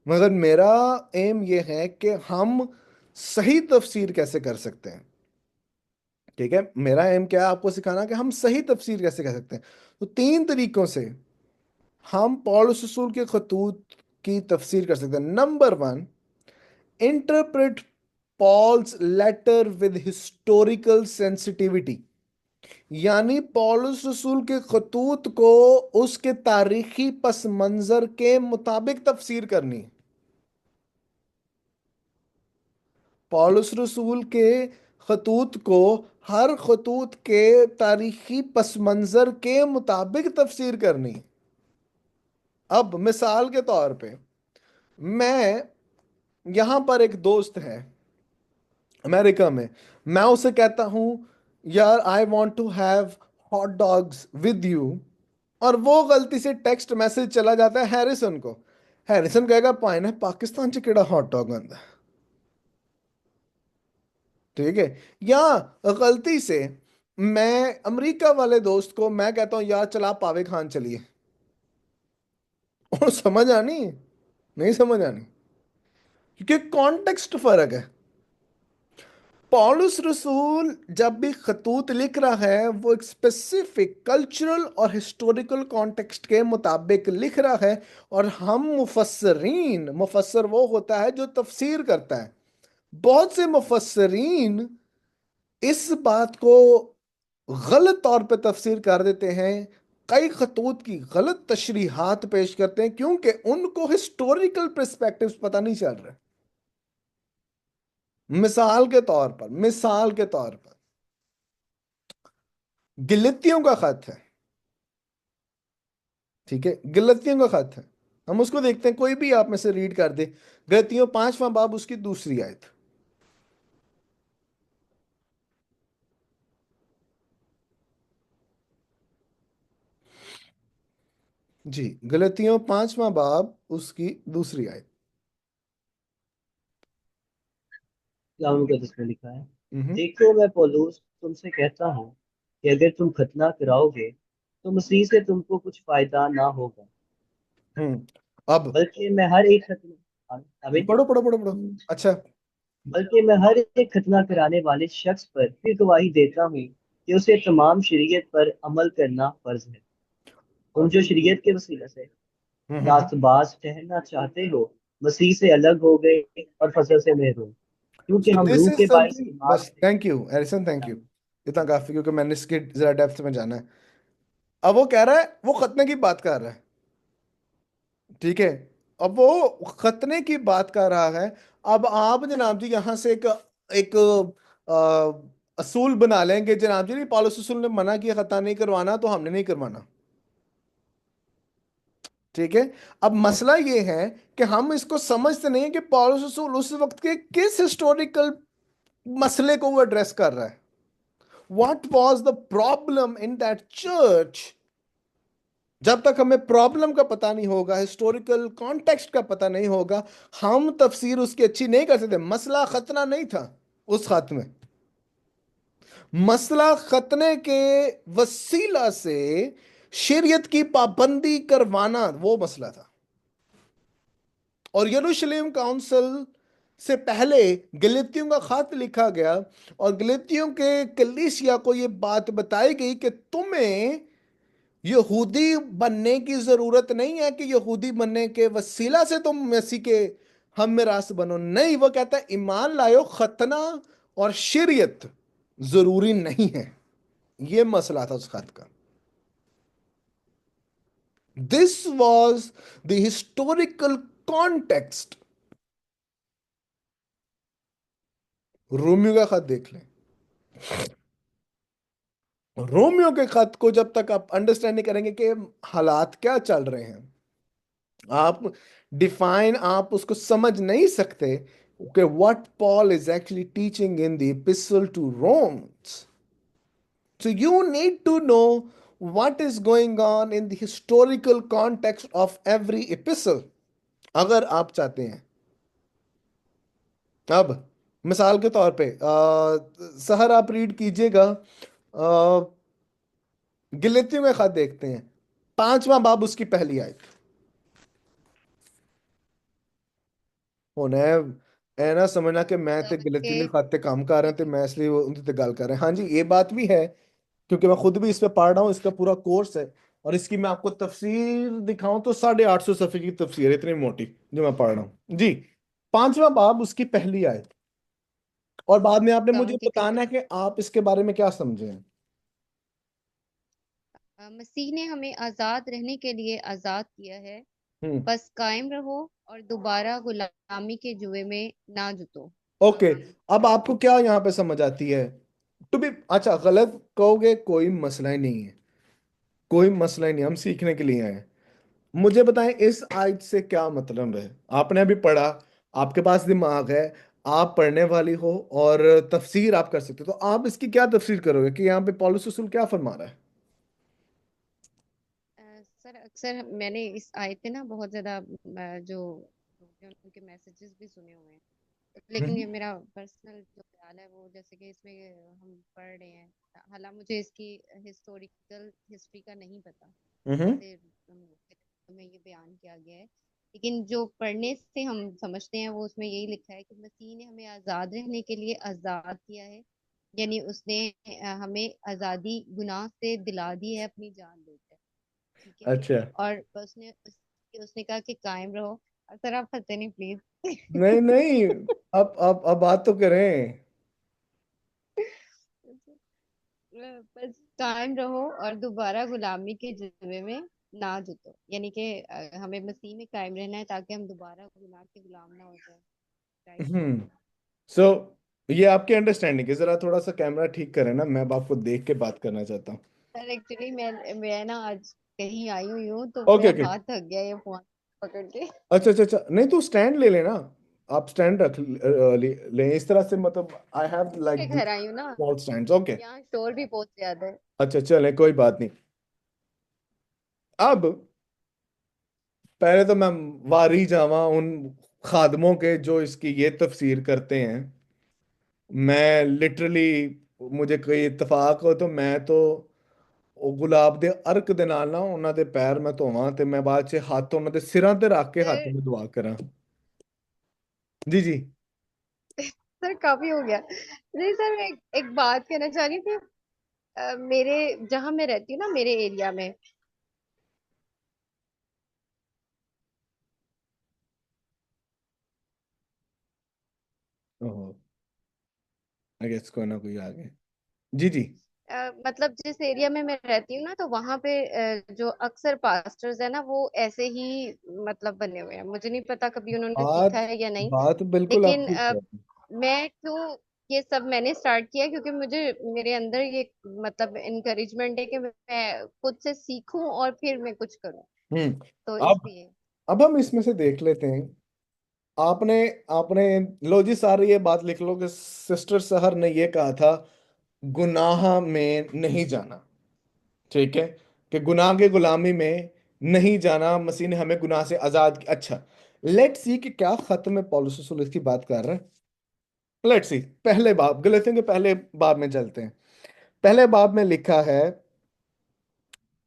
मगर मेरा एम ये है कि हम सही तफसीर कैसे कर सकते हैं। ठीक है, मेरा एम क्या है, आपको सिखाना कि हम सही तफसीर कैसे कर सकते हैं। तो तीन तरीकों से हम पौलुस रसूल के खतूत की तफसीर कर सकते हैं। Number one, interpret Paul's letter with historical sensitivity, यानी पौलुस रसूल के खतूत को उसके तारीखी पस मंजर के मुताबिक तफसीर करनी। पौलुस रसूल के खतूत को हर खतूत के तारीखी पस मंजर के मुताबिक तफसीर करनी। अब मिसाल के तौर पे, मैं यहां पर एक दोस्त है अमेरिका में, मैं उसे कहता हूं यार I want to have hot dogs with you, और वो गलती से टेक्स्ट मैसेज चला जाता है हैरिसन को। हैरिसन कहेगा पाइन है पाकिस्तान च केड़ा हॉट डॉग आंदा है? ठीक है। या गलती से मैं अमेरिका वाले दोस्त को मैं कहता हूं यार चला पावे खान चलिए, और समझ आनी है? नहीं समझ आनी, क्योंकि कॉन्टेक्स्ट फर्क है। पौलुस रसूल जब भी खतूत लिख रहा है वो एक स्पेसिफिक कल्चरल और हिस्टोरिकल कॉन्टेक्स्ट के मुताबिक लिख रहा है, और हम मुफस्सरीन, मुफस्सर वो होता है जो तफसीर करता है। बहुत से मुफस्सरीन इस बात को गलत तौर पे तफसीर कर देते हैं, कई खतूत की गलत तशरीहात पेश करते हैं, क्योंकि उनको हिस्टोरिकल पर्सपेक्टिव्स पता नहीं चल रहे। मिसाल के तौर पर गिलतियों का खत है, ठीक है, गिलतियों का खत है। हम उसको देखते हैं, कोई भी आप में से रीड कर दे, गलतियों 5वां बाब उसकी दूसरी आयत। जी, गलतियों 5वां बाब उसकी दूसरी आयत। इस्लाम का जिसमें लिखा है, हम्म देखो मैं पौलुस तुमसे कहता हूँ कि अगर तुम खतना कराओगे तो मसीह से तुमको कुछ फायदा ना होगा, हम्म। अब बल्कि मैं हर एक खतना आमीन पढ़ो पढ़ो पढ़ो पढ़ो। अच्छा। बल्कि मैं हर एक खतना कराने वाले शख्स पर फिर गवाही देता हूँ कि उसे तमाम शरीयत पर अमल करना फर्ज है। तुम जो शरीयत के वसीले से हम्म। रास्तबाज ठहरना चाहते हो, मसीह से अलग हो गए और फसल से महरूम, क्योंकि सो हम दिस रूह इज के बायस समथिंग, ईमान बस से। Thank you arisen, thank you. इतना काफी, क्योंकि मैंने इसके जरा डेप्थ में जाना है। अब वो कह रहा है, वो खतने की बात कर रहा है, ठीक है। अब वो खतने की बात कर रहा है। अब आप जनाब जी यहां से एक एक असूल बना लेंगे जनाब जी, नहीं पौलुस रसूल ने मना किया खतना नहीं करवाना तो हमने नहीं करवाना, ठीक है। अब मसला ये है कि हम इसको समझते नहीं है कि पौलुस रसूल उस वक्त के किस हिस्टोरिकल मसले को वो एड्रेस कर रहा है। What was the problem in that church? जब तक हमें प्रॉब्लम का पता नहीं होगा, हिस्टोरिकल कॉन्टेक्स्ट का पता नहीं होगा, हम तफसीर उसकी अच्छी नहीं कर सकते। मसला खतना नहीं था उस खत में, मसला खतने के वसीला से शरीयत की पाबंदी करवाना वो मसला था। और यरूशलेम काउंसिल से पहले गलतियों का खत लिखा गया, और गलतियों के कलीसिया को यह बात बताई गई कि तुम्हें यहूदी बनने की जरूरत नहीं है कि यहूदी बनने के वसीला से तुम मसीह के हम मिरास बनो। नहीं, वो कहता है ईमान लायो, खतना और शरीयत जरूरी नहीं है। यह मसला था उस खत का। This was the historical context Romeo का खत देख लें। रोमियो के खत को जब तक आप अंडरस्टैंड नहीं करेंगे कि हालात क्या चल रहे हैं, आप डिफाइन, आप उसको समझ नहीं सकते कि what Paul is actually teaching in the epistle to Romans. So you need to know what is going on in the historical context of every epistle अगर आप चाहते हैं। अब मिसाल के तौर पे सहर आप रीड कीजिएगा, गिलेतियों का खत देखते हैं, 5वां बाब उसकी पहली आयत। होना है ना, समझना कि मैं ते मतलब गिलेतियों के इसके खत ते काम कर रहे थे, मैं इसलिए उनसे ते गल कर रहे हैं। हाँ जी, ये बात भी है, क्योंकि मैं खुद भी इस पे पढ़ रहा हूँ, इसका पूरा कोर्स है, और इसकी मैं आपको तफसीर दिखाऊं तो 850 सफ़े की तफसीर है, इतनी मोटी जो मैं पढ़ रहा हूँ जी। 5वां बाब उसकी पहली आयत, और बाद में आपने मुझे कहूँ कि बताना है कि आप इसके बारे में क्या समझे हैं। मसीह ने हमें आजाद रहने के लिए आजाद किया है, हम्म। बस कायम रहो और दोबारा गुलामी के जुए में ना जुटो। ओके, अब आपको क्या यहाँ पे समझ आती है? टू बी अच्छा, गलत कहोगे कोई मसला ही नहीं है, कोई मसला ही नहीं, हम सीखने के लिए आए हैं। मुझे बताएं इस आयत से क्या मतलब है? आपने अभी पढ़ा, आपके पास दिमाग है, आप पढ़ने वाली हो, और तफसीर आप कर सकते हो, तो आप इसकी क्या तफसीर करोगे कि यहाँ पे पौलुस रसूल क्या फरमा रहा है? सर अक्सर मैंने इस आयत पे ना बहुत ज्यादा जो लोग हैं, उनके मैसेजेस भी सुने हुए हैं, लेकिन ये हम्म। मेरा पर्सनल जो ख्याल है वो जैसे कि इसमें हम पढ़ रहे हैं, हालांकि मुझे इसकी हिस्टोरिकल हिस्ट्री का नहीं पता हम्म। जैसे में ये बयान किया गया है, लेकिन जो पढ़ने से हम समझते हैं वो उसमें यही लिखा है कि मसीह ने हमें आजाद रहने के लिए आजाद किया है, यानी उसने हमें आजादी गुनाह से दिला दी है अपनी जान देकर। ठीक है। अच्छा। और उसने कहा कि कायम रहो। और सर आप फंसे नहीं प्लीज। नहीं नहीं, अब बात तो करें। बस कायम रहो और दोबारा गुलामी के जुए में ना जुटो, यानी कि हमें मसीह में कायम रहना है ताकि हम दोबारा गुनाह के गुलाम ना हो जाए। राइट। हम्म। सो ये आपकी अंडरस्टैंडिंग है, जरा थोड़ा सा कैमरा ठीक करें ना, मैं अब आपको देख के बात करना चाहता हूँ। सर एक्चुअली मैं ना आज कहीं आई हुई हूँ तो ओके मेरा ओके। हाथ थक गया ये फोन पकड़ के। अच्छा अच्छा अच्छा, नहीं तो स्टैंड ले लेना, आप स्टैंड रख ले इस तरह से, मतलब आई हैव के लाइक दिस घर आई हूँ ना, स्मॉल स्टैंड्स। ओके। यहाँ शोर भी बहुत ज्यादा है। अच्छा चलें, कोई बात नहीं। अब पहले तो मैं वारी जावा उन खादमों के जो इसकी ये तफसीर करते हैं। मैं लिटरली, मुझे कोई इत्तेफाक हो तो मैं तो ਉਹ ਗੁਲਾਬ ਦੇ ਅਰਕ ਦੇ ਨਾਲ ਨਾ ਉਹਨਾਂ ਦੇ ਪੈਰ ਮੈਂ ਧੋਵਾਂ, ਤੇ ਮੈਂ ਬਾਅਦ ਚ ਹੱਥ ਉਹਨਾਂ ਦੇ ਸਿਰਾਂ ਤੇ ਰੱਖ ਕੇ ਹੱਥ सर ਨੂੰ ਦੁਆ ਕਰਾਂ। जी जी। सर काफी हो गया। नहीं सर मैं एक बात कहना चाह रही थी। मेरे जहाँ मैं रहती हूँ ना मेरे एरिया में। ओहो, आई गेस कोई ना कोई आ गया। जी जी। मतलब जिस एरिया में मैं रहती हूँ ना तो वहां पे जो अक्सर पास्टर्स है ना वो ऐसे ही मतलब बने हुए हैं, मुझे नहीं पता कभी उन्होंने सीखा बात है या नहीं। बात बिल्कुल आप लेकिन ठीक कह रहे मैं क्यों ये सब मैंने स्टार्ट किया क्योंकि मुझे मेरे अंदर ये मतलब इनकरेजमेंट है कि मैं खुद से सीखूं और फिर मैं कुछ करूं, हैं। तो अब इसलिए। अब हम इसमें से देख लेते हैं। आपने आपने लो जी, सारी ये बात लिख लो कि सिस्टर सहर ने ये कहा था गुनाह में नहीं जाना, ठीक है, कि गुनाह के गुलामी में नहीं जाना, मसीह ने हमें गुनाह से आजाद किया। अच्छा, लेट्स सी कि क्या खत्म में पौलुस रसूल इसकी बात कर रहे हैं। लेट्स सी, पहले बाब, गलतियों के पहले बाब में चलते हैं। पहले बाब में लिखा है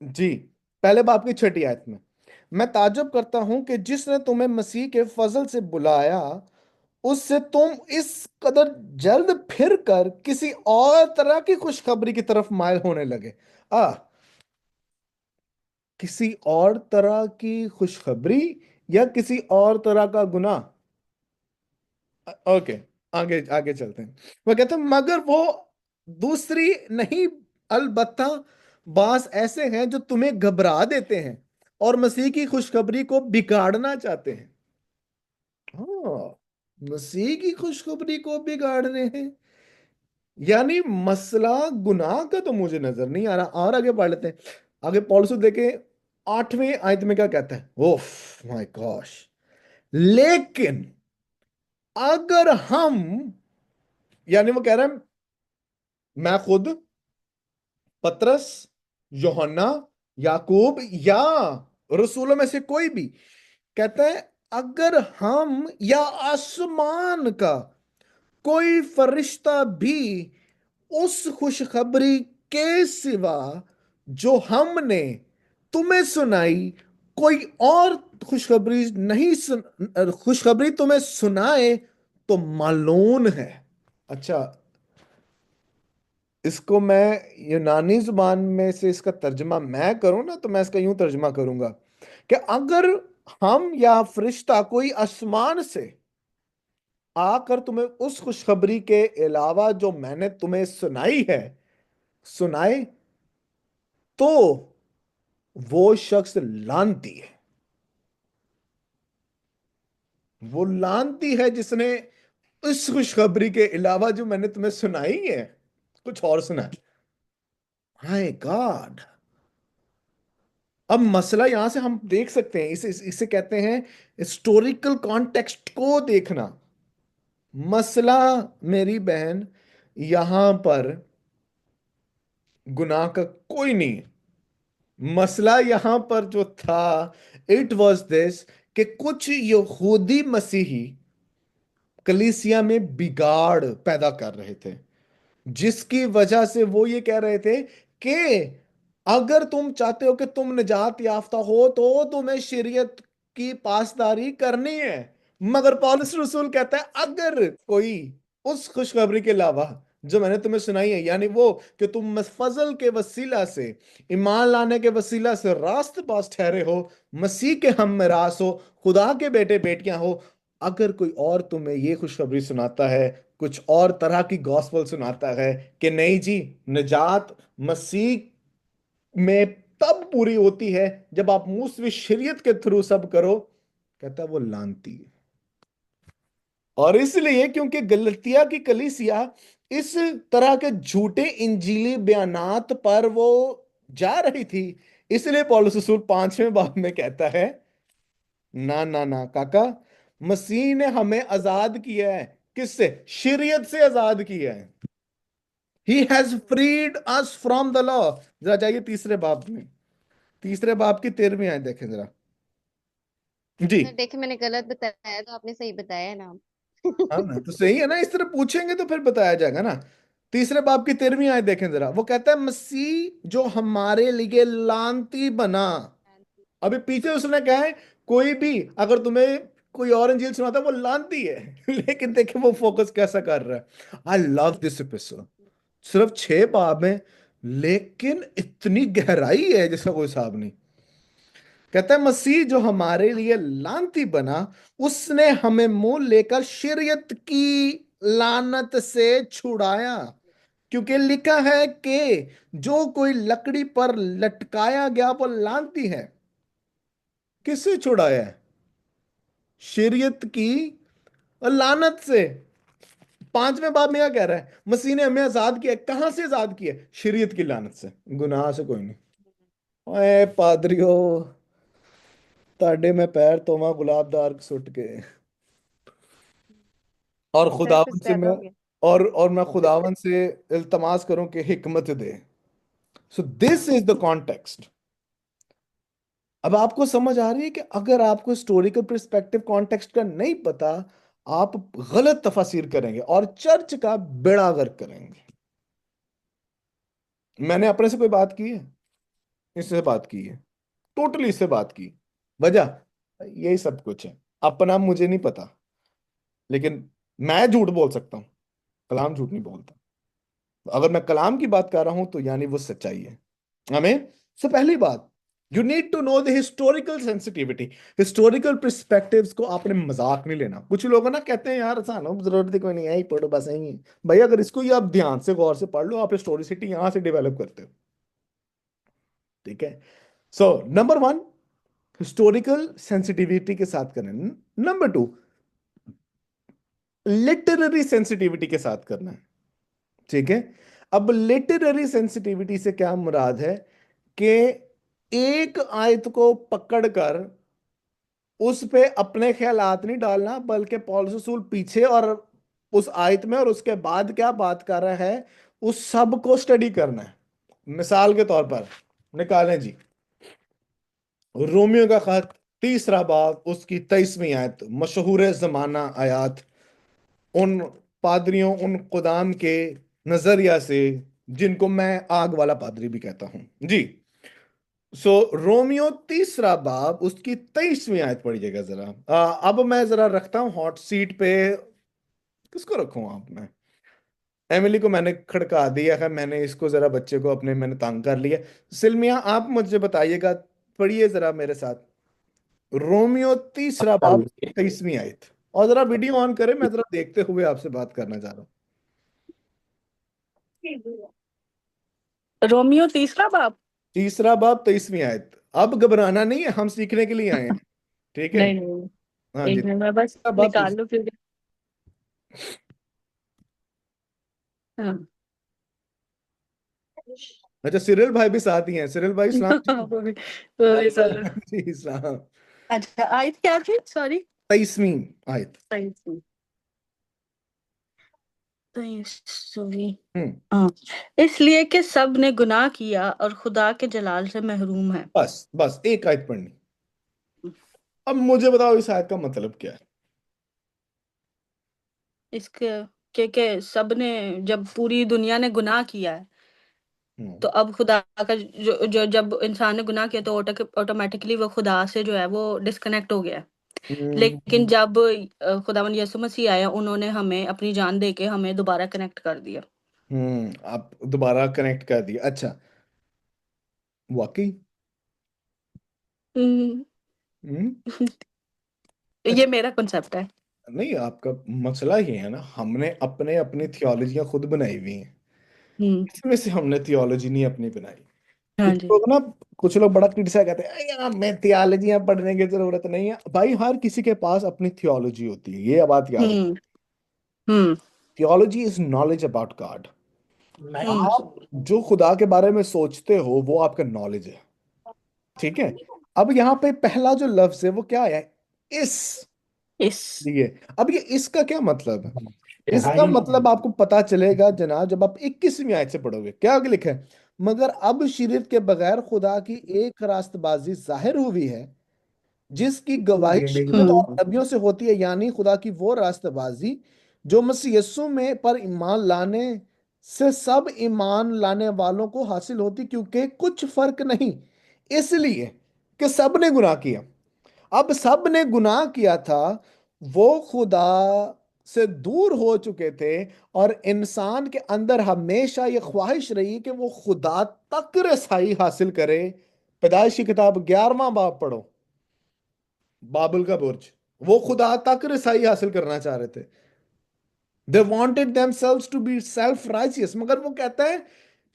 जी, पहले बाब की 6ठी आयत में, मैं ताज्जुब करता हूं कि जिसने तुम्हें मसीह के फजल से बुलाया उससे तुम इस कदर जल्द फिर कर किसी और तरह की खुशखबरी की तरफ मायल होने लगे। आ किसी और तरह की खुशखबरी या किसी और तरह का गुनाह? ओके, आगे आगे चलते हैं। वो कहते हैं मगर वो दूसरी नहीं, अलबत्ता बास ऐसे हैं जो तुम्हें घबरा देते हैं और मसीह की खुशखबरी को बिगाड़ना चाहते हैं। हाँ, मसीह की खुशखबरी को बिगाड़ रहे हैं। यानी मसला गुनाह का तो मुझे नजर नहीं आ रहा। और आगे पढ़ लेते हैं। आगे पौलुस देखे 8वें आयत में क्या कहता है। ओफ माय गॉश। लेकिन अगर हम, यानी वो कह रहा है मैं खुद, पतरस, यूहन्ना, याकूब या रसूलों में से कोई भी, कहता है अगर हम या आसमान का कोई फरिश्ता भी उस खुशखबरी के सिवा जो हमने तुम्हें सुनाई कोई और खुशखबरी नहीं खुशखबरी तुम्हें सुनाए तो मालूम है। अच्छा, इसको मैं यूनानी जुबान में से इसका तर्जमा मैं करूं ना, तो मैं इसका यूं तर्जमा करूंगा कि अगर हम या फरिश्ता कोई आसमान से आकर तुम्हें उस खुशखबरी के अलावा जो मैंने तुम्हें सुनाई है सुनाए, तो वो शख्स लानती है। वो लानती है जिसने इस खुशखबरी के अलावा जो मैंने तुम्हें सुनाई है कुछ और सुना। हाय गॉड। अब मसला यहां से हम देख सकते हैं, इसे कहते हैं हिस्टोरिकल कॉन्टेक्स्ट को देखना। मसला मेरी बहन यहां पर गुनाह का कोई नहीं है। मसला यहां पर जो था, इट वॉज दिस, कि कुछ यहूदी मसीही कलीसिया में बिगाड़ पैदा कर रहे थे, जिसकी वजह से वो ये कह रहे थे कि अगर तुम चाहते हो कि तुम निजात याफ्ता हो तो तुम्हें शरीयत की पासदारी करनी है। मगर पौलुस रसूल कहता है अगर कोई उस खुशखबरी के अलावा जो मैंने तुम्हें सुनाई है, यानी वो कि तुम फजल के वसीला से, ईमान लाने के वसीला से रास्त पास ठहरे हो, मसीह के हम मिरास हो, खुदा के बेटे बेटियां हो, अगर कोई और तुम्हें ये खुशखबरी सुनाता है, कुछ और तरह की गॉस्पेल सुनाता है कि नहीं जी, निजात मसीह में तब पूरी होती है जब आप मूसवी शरीयत के थ्रू सब करो, कहता है वो लानती है। और इसलिए क्योंकि गलतिया की कलीसिया इस तरह के झूठे इंजीली बयानात पर वो जा रही थी, इसलिए पौलुस रसूल 5वें बाब में कहता है ना ना ना काका, मसीह ने हमें आजाद किया है। किससे? शरीयत से आजाद किया है। He has freed us from the law. जरा जाइए तीसरे बाब में, तीसरे बाब की 13वीं आयत देखें जरा। जी। सर देखिए, मैंने गलत बताया तो आपने सही बताया ना। हाँ ना, तो सही है ना, इस तरह पूछेंगे तो फिर बताया जाएगा ना। तीसरे बाब की 13वीं आयत देखें जरा। वो कहता है मसीह जो हमारे लिए लानती बना। अभी पीछे उसने कहा है कोई भी अगर तुम्हें कोई और इंजील सुनाता है वो लानती है। लेकिन देखिए वो फोकस कैसा कर रहा है। I love this episode. सिर्फ 6 बाब में, लेकिन इतनी गहराई है जिसका कोई हिसाब नहीं। कहता है मसीह जो हमारे लिए लानती बना, उसने हमें मुंह लेकर शरीयत की लानत से छुड़ाया। क्योंकि लिखा है कि जो कोई लकड़ी पर लटकाया गया वो लानती है। किससे छुड़ाया है? शरीयत की लानत से। 5वें बाब में क्या कह रहा है? मसीह ने हमें आजाद किया। कहां से आजाद किया? शरीयत की लानत से, गुनाह से कोई नहीं। ओए पादरियो, ताडे में पैर तोमा गुलाबदार सुट के। और सर कुछ खुदावन से ज्यादा मैं, हो गया। और मैं खुदावन से इल्तमास करूं कि हिकमत दे। So this is the context. अब आपको समझ आ रही है कि अगर आपको हिस्टोरिकल पर्सपेक्टिव कॉन्टेक्स्ट का नहीं पता, आप गलत तफसीर करेंगे और चर्च का बेड़ा गर्क करेंगे। मैंने अपने से कोई बात की है? इससे बात की है, टोटली इससे बात की। वजह यही सब कुछ है। अपना मुझे नहीं पता, लेकिन मैं झूठ बोल सकता हूं, कलाम झूठ नहीं बोलता। अगर मैं कलाम की बात कर रहा हूं तो यानी वो सच्चाई है। हमें से पहली बात, you need to know the historical sensitivity. Historical perspectives को आपने मजाक नहीं लेना। कुछ लोग ना कहते हैं यार सानो जरूरत ही कोई नहीं है, ही पढ़ो बस यही है। भाई अगर इसको ही आप ध्यान से गौर से पढ़ लो, आप हिस्टोरिसिटी यहां से डेवलप करते हो। ठीक है। So number one, historical sensitivity के साथ करें। नंबर टू, लिटरेरी सेंसिटिविटी के साथ करना है। ठीक है। अब लिटरेरी सेंसिटिविटी से क्या मुराद है कि एक आयत को पकड़कर उस पे अपने ख्यालात नहीं डालना, बल्कि पॉलस रसूल पीछे और उस आयत में और उसके बाद क्या बात कर रहा है उस सब को स्टडी करना है। मिसाल के तौर पर निकालें जी, रोमियो का खत तीसरा बाब उसकी 23वीं आयत, मशहूर जमाना आयात, उन पादरियों उन कुदाम के नजरिया से जिनको मैं आग वाला पादरी भी कहता हूं जी। सो रोमियो तीसरा बाब उसकी 23वीं आयत पढ़िएगा जरा। अब मैं जरा रखता हूं हॉट सीट पे, किसको रखूं आप मैं? एमिली को मैंने खड़का दिया है, मैंने इसको जरा बच्चे को अपने मैंने तंग कर लिया। सिल्मिया आप मुझे बताइएगा, पढ़िए जरा मेरे साथ रोमियो तीसरा बाब 23वीं आयत, और जरा वीडियो ऑन करें, मैं जरा देखते हुए आपसे बात करना चाह रहा हूँ। रोमियो तीसरा बाब। तीसरा बाब 23वीं आयत। अब घबराना नहीं है, हम सीखने के लिए आए हैं। ठीक है। नहीं नहीं, हाँ जी, एक मिनट मैं बस तीसरा बाब निकाल लूं फिर। हाँ। अच्छा, सिरिल भाई भी साथ ही हैं। सिरिल भाई सलाम जी। वो भी सर। जी सलाम। अच्छा, आयत क्या थी, सॉरी? 23वीं आयत। सही थी। सॉरी। हम्म। हाँ, इसलिए कि सब ने गुनाह किया और खुदा के जलाल से महरूम है। बस बस एक आयत पढ़नी। अब मुझे बताओ इस आयत का मतलब क्या है? इसके के सब ने, जब पूरी दुनिया ने गुनाह किया है हम्म। तो अब खुदा का जो जब इंसान ने गुनाह किया तो ऑटोमेटिकली वो खुदा से जो है वो डिस्कनेक्ट हो गया है। लेकिन हम्म। जब खुदावंद यीशु मसीह आया, उन्होंने हमें अपनी जान दे के हमें दोबारा कनेक्ट कर दिया। आप दोबारा कनेक्ट कर दिया, अच्छा। वाकई। हम्म, हम्म। ये अच्छा, मेरा कॉन्सेप्ट है। नहीं आपका मसला ये है ना, हमने अपने अपनी थियोलॉजियां खुद बनाई हुई हैं, हम्म। इसमें से हमने थियोलॉजी नहीं अपनी बनाई। हाँ कुछ जी। लोग ना, कुछ लोग बड़ा क्रिटिसाइज कहते हैं यार मैं थियोलॉजियां पढ़ने की जरूरत नहीं है। भाई हर किसी के पास अपनी थियोलॉजी होती है, ये बात याद रखो। Hmm. Hmm. Theology is knowledge about God. Hmm. आप जो खुदा के बारे में सोचते हो वो आपका नॉलेज है। ठीक है। अब यहाँ पे पहला जो लफ्ज है वो क्या है? इस इस। लिए। अब ये इसका क्या मतलब है? इसका मतलब आपको पता चलेगा जनाब जब आप 21वीं आयत से पढ़ोगे, क्या आगे लिखा है? मगर अब शरीयत के बगैर खुदा की एक रास्तबाजी जाहिर हुई है, जिसकी गवाही शरीयत और नबियों से होती है, यानी खुदा की वो रास्तबाजी जो मसीह यीशु में पर ईमान लाने से सब ईमान लाने वालों को हासिल होती, क्योंकि कुछ फर्क नहीं, इसलिए कि सब ने गुनाह किया। अब सब ने गुनाह किया था, वो खुदा से दूर हो चुके थे, और इंसान के अंदर हमेशा ये ख्वाहिश रही कि वो खुदा तक रसाई हासिल करे। पैदाइश की किताब 11वां बाब पढ़ो, बाबुल का बुर्ज, वो खुदा तक रसाई हासिल करना चाह रहे थे। They wanted themselves to be self righteous, मगर वो कहता है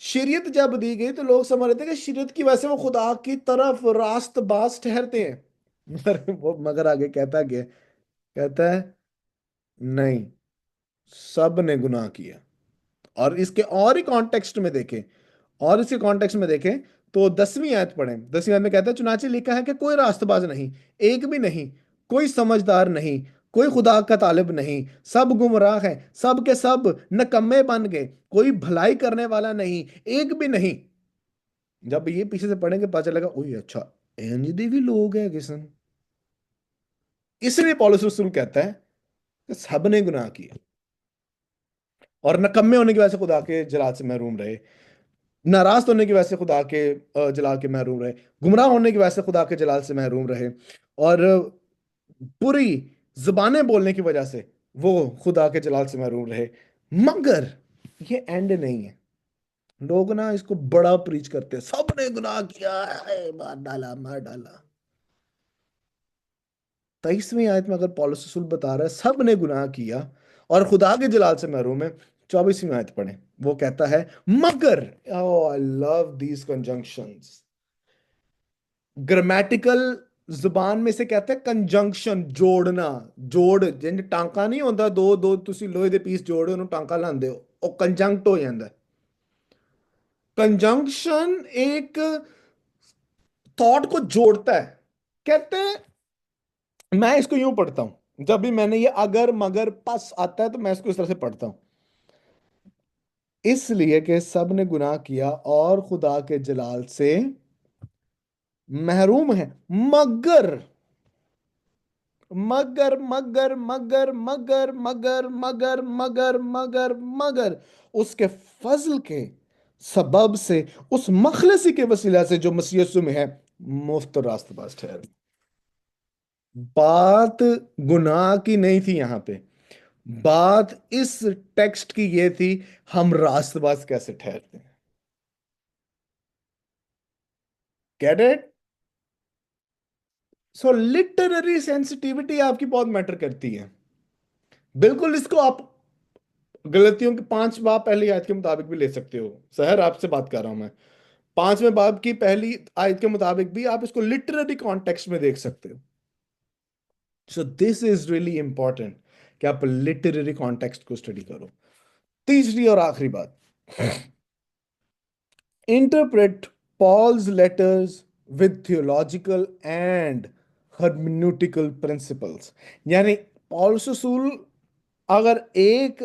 शरीयत जब दी गई तो लोग समझ रहे थे कि शरीयत की वजह से वो खुदा की तरफ रास्तबाज ठहरते हैं। मगर आगे कहता क्या? कहता है नहीं, सब ने गुनाह किया। और इसके और ही कॉन्टेक्स्ट में देखें, और इसके कॉन्टेक्स्ट में देखें तो 10वीं आयत पढ़ें। 10वीं आयत में कहता है चुनाचे लिखा है कि कोई रास्तबाज नहीं, एक भी नहीं, कोई समझदार नहीं, कोई खुदा का तालिब नहीं, सब गुमराह हैं, सब के सब नकम्मे बन गए, कोई भलाई करने वाला नहीं, एक भी नहीं। जब ये पीछे से पढ़ेंगे पता चलेगा ओह अच्छा, इंज दे भी लोग हैं किसन। इसलिए पौलुस रसूल कहता है कि सब ने गुनाह किया और नकम्मे होने की वजह से खुदा के जलाल से महरूम रहे, नाराज होने की वजह से खुदा के जलाल के महरूम रहे, गुमराह होने की वजह से खुदा के जलाल से महरूम रहे, और बुरी जुबानें बोलने की वजह से वो खुदा के जलाल से महरूम रहे। मगर ये एंड नहीं है। लोग ना इसको बड़ा प्रीच करते हैं, सबने गुनाह किया है, मार डाला मार डाला। 23वीं आयत में अगर पौलुस रसूल बता रहा है सब ने गुनाह किया और खुदा के जलाल से महरूम है, 24वीं आयत पढ़े, वो कहता है मगर। I love these conjunctions. Grammatical जुबान में से कहते हैं कंजंक्शन, जोड़ना। जोड़ जिंज टांका नहीं होता, दो दो ਤੁਸੀਂ ਲੋਹੇ ਦੇ ਪੀਸ ਜੋੜੋ ਉਹਨੂੰ ਟਾਂਕਾ ਲਾਉਂਦੇ ਹੋ, ਉਹ ਕੰਜੰਕਟ ਹੋ ਜਾਂਦਾ। कंजंक्शन एक थॉट को जोड़ता है। कहते हैं, मैं इसको यूं पढ़ता हूं, जब भी मैंने ये अगर मगर पस आता है तो मैं इसको इस तरह से पढ़ता हूं। इसलिए कि सब ने गुनाह किया और खुदा के जलाल से महरूम है, मगर मगर मगर मगर मगर मगर मगर मगर मगर मगर उसके फजल के सबब से, उस मखलसी के वसीला से जो मसीह यीशु में है, मुफ्त और रास्तबाज ठहरे। बात गुनाह की नहीं थी यहां पे, बात इस टेक्स्ट की ये थी, हम रास्तबाज कैसे ठहरते हैं। Get it? So literary sensitivity आपकी बहुत मैटर करती है। बिल्कुल इसको आप गलतियों के 5 बाब पहली आयत के मुताबिक भी ले सकते हो। सहर आपसे बात कर रहा हूं मैं, 5वें बाब की पहली आयत के मुताबिक भी आप इसको लिटरेरी कॉन्टेक्स्ट में देख सकते हो। सो दिस इज रियली इंपॉर्टेंट कि आप लिटरेरी कॉन्टेक्स्ट को स्टडी करो। तीसरी और आखिरी बात, interpret Paul's letters with theological and hermeneutical principles. यानी पॉलस रसूल अगर एक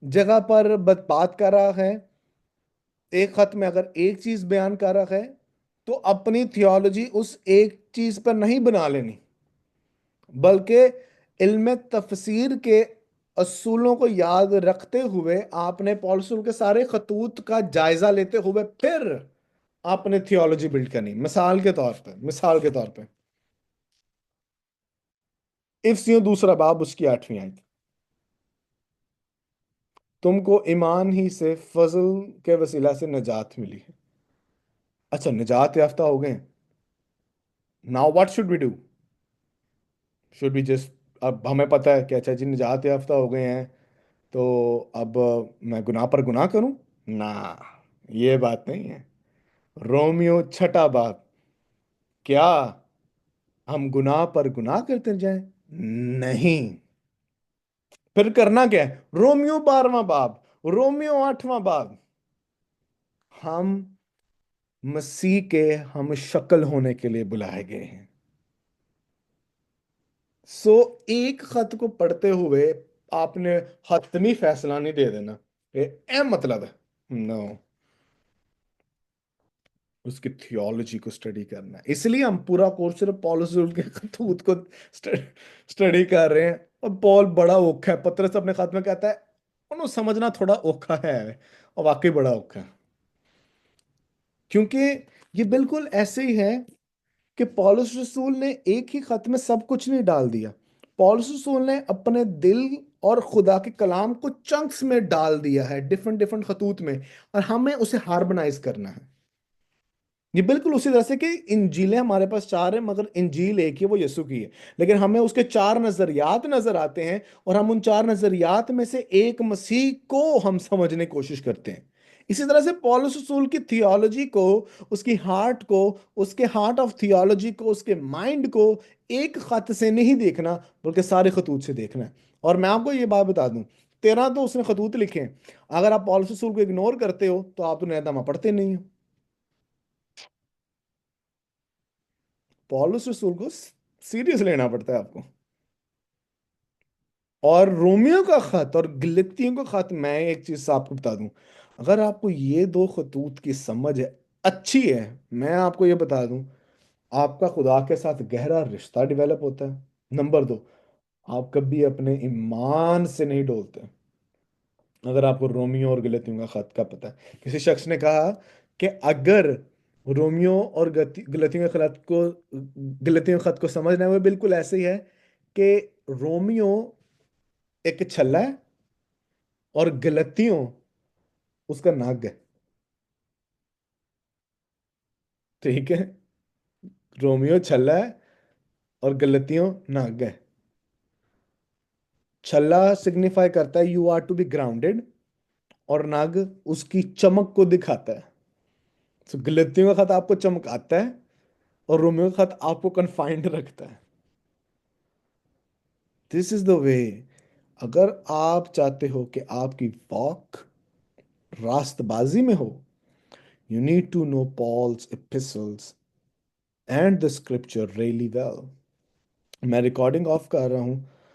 जगह पर बात कर रहा है, एक खत में अगर एक चीज बयान कर रहा है, तो अपनी थियोलॉजी उस एक चीज पर नहीं बना लेनी, बल्कि इल्म तफसीर के असूलों को याद रखते हुए आपने पॉल रसूल के सारे खतूत का जायजा लेते हुए फिर आपने थियोलॉजी बिल्ड करनी। मिसाल के तौर पे इफ्सियों 2 बाब उसकी 8वीं आयत, तुमको ईमान ही से फजल के वसीला से नजात मिली है। अच्छा, निजात याफ्ता हो गए, now what should we do? Should be just, अब हमें पता है कि अच्छा जी निजात याफ्ता हो गए हैं, तो अब मैं गुनाह पर गुनाह करूं? ना, ये बात नहीं है। रोमियो 6 बाब, क्या हम गुनाह पर गुनाह करते जाएं? नहीं। फिर करना क्या है? रोमियो 12वां बाब, रोमियो 8वां बाब, हम मसीह के हम शक्ल होने के लिए बुलाए गए हैं। सो एक खत को पढ़ते हुए आपने हतमी फैसला नहीं दे देना, ये मतलब है। नो, उसकी थियोलॉजी को स्टडी करना है। इसलिए हम पूरा कोर्स सिर्फ पौलुस रसूल के खतूत को स्टडी कर रहे हैं। और पॉल बड़ा औखा है, पतरस अपने खत में कहता है उन्हें समझना थोड़ा औखा है, और वाकई बड़ा औखा है, क्योंकि ये बिल्कुल ऐसे ही है कि पौलुस रसूल ने एक ही खत में सब कुछ नहीं डाल दिया। पौलुस रसूल ने अपने दिल और खुदा के कलाम को चंक्स में डाल दिया है, डिफरेंट डिफरेंट खतूत में, और हमें उसे हार्मोनाइज करना है। ये बिल्कुल उसी तरह से कि इंजीलें हमारे पास 4 है, मगर इंजील एक ही, वो यीशु की है, लेकिन हमें उसके 4 नजरियात नजर आते हैं, और हम उन 4 नजरियात में से एक मसीह को हम समझने की कोशिश करते हैं। इसी तरह से पौलुस रसूल की थियोलॉजी को, उसकी हार्ट को, उसके हार्ट ऑफ थियोलॉजी को, उसके माइंड को एक खत से नहीं देखना, बल्कि सारे खतूत से देखना है। और मैं आपको ये बात बता दूं, 13 तो उसने खतूत लिखे हैं। अगर आप पौलुस रसूल को इग्नोर करते हो तो आप तो नया पढ़ते नहीं हो। पौलुस रसूल को सीरियस लेना पड़ता है आपको। और रोमियो का खत और गिलतियों का खत, मैं एक चीज आपको बता दूं, अगर आपको ये 2 खतूत की समझ अच्छी है, मैं आपको ये बता दूं, आपका खुदा के साथ गहरा रिश्ता डेवलप होता है। नंबर 2, आप कभी अपने ईमान से नहीं डोलते। अगर आपको रोमियो और गिलतियों का खत का पता है, किसी शख्स ने कहा कि अगर रोमियो और गिलतियों के खत को समझना है, वो बिल्कुल ऐसे ही है कि रोमियो एक छल्ला है और गिलतियों उसका नाग है। ठीक है, रोमियो छल्ला है और गिलतियों नाग है। छल्ला सिग्निफाई करता है you are to be grounded, और नाग उसकी चमक को दिखाता है। तो गिलतियों का खत आपको चमकाता है, और रोमियो का खत आपको कन्फाइंड रखता है। This is the way. अगर आप चाहते हो कि आपकी वॉक रास्तबाजी में हो, you need to know Paul's epistles and the scripture really well. मैं रिकॉर्डिंग ऑफ कर रहा हूं,